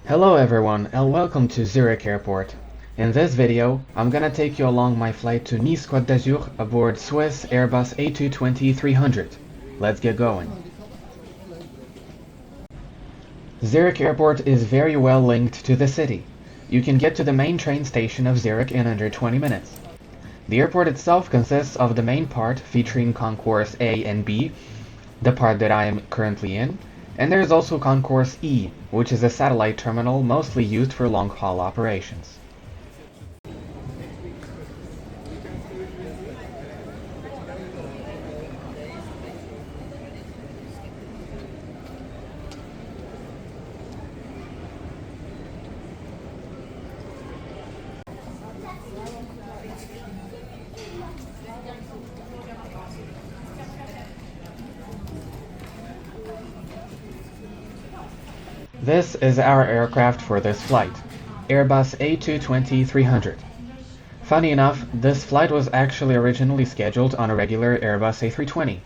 Hello everyone and welcome to Zurich Airport. In this video, I'm gonna take you along my flight to Nice Côte d'Azur aboard Swiss Airbus A220-300. Let's get going. Zurich Airport is very well linked to the city. You can get to the main train station of Zurich in under 20 minutes. The airport itself consists of the main part featuring Concourse A and B, the part that I am currently in, and there is also Concourse E, which is a satellite terminal mostly used for long-haul operations. This is our aircraft for this flight, Airbus A220-300. Funny enough, this flight was actually originally scheduled on a regular Airbus A320,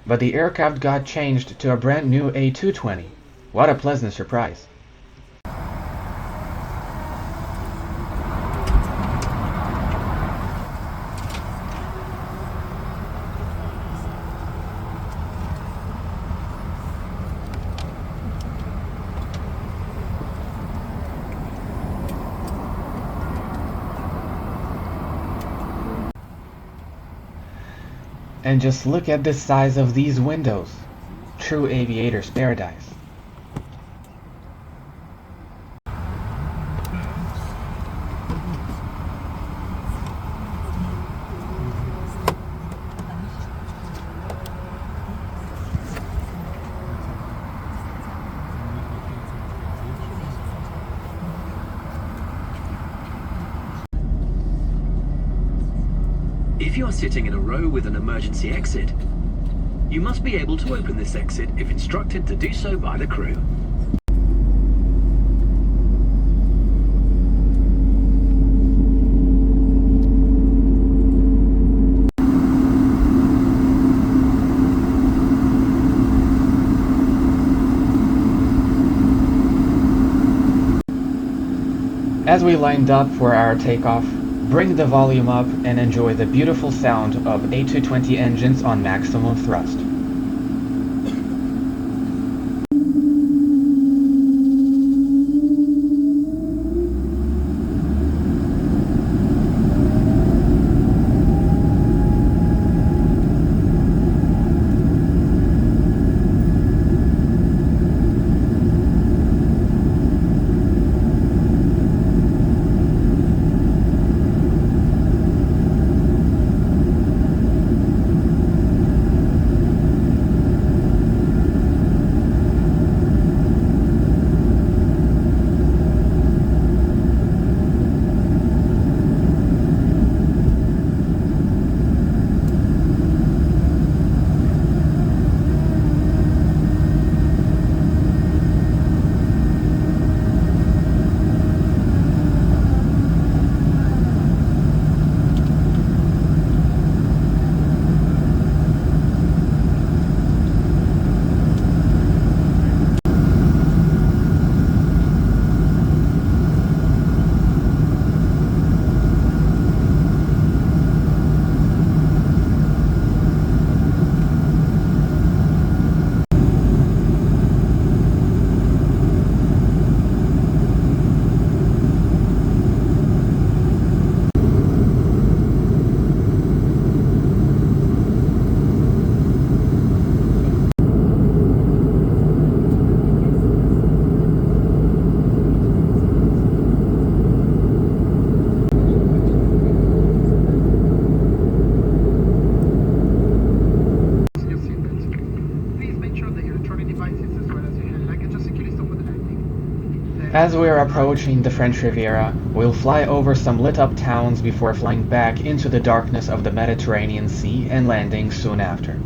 but the aircraft got changed to a brand new A220. What a pleasant surprise. And just look at the size of these windows. True aviator's paradise. If you are sitting in a row with an emergency exit, you must be able to open this exit if instructed to do so by the crew. As we lined up for our takeoff, bring the volume up and enjoy the beautiful sound of A220 engines on maximum thrust. As we are approaching the French Riviera, we'll fly over some lit-up towns before flying back into the darkness of the Mediterranean Sea and landing soon after.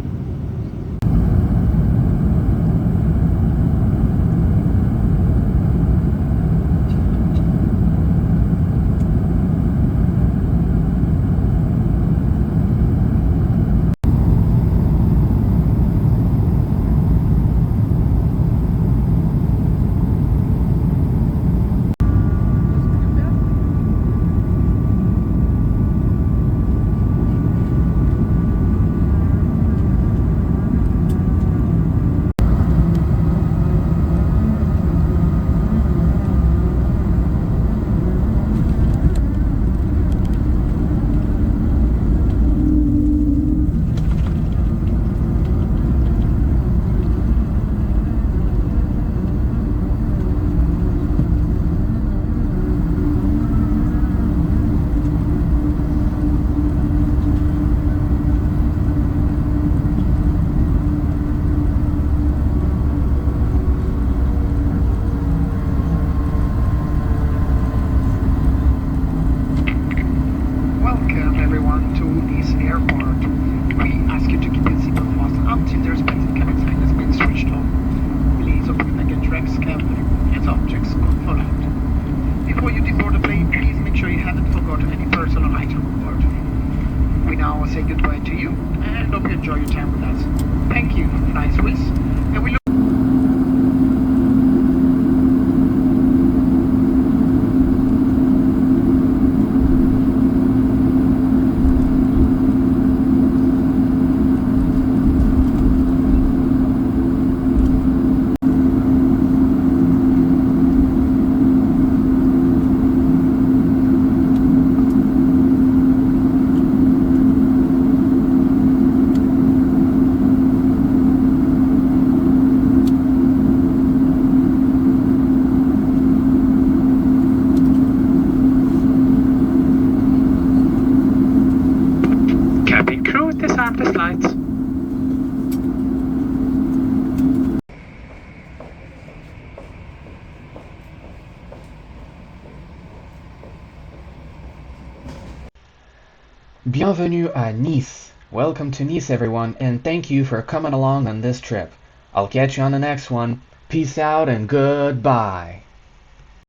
now say goodbye to you and hope you enjoy your time with us. Thank you, Nice Swiss, and we look cabin crew disarm the slides. Bienvenue à Nice. Welcome to Nice, everyone, and thank you for coming along on this trip. I'll catch you on the next one. Peace out and goodbye.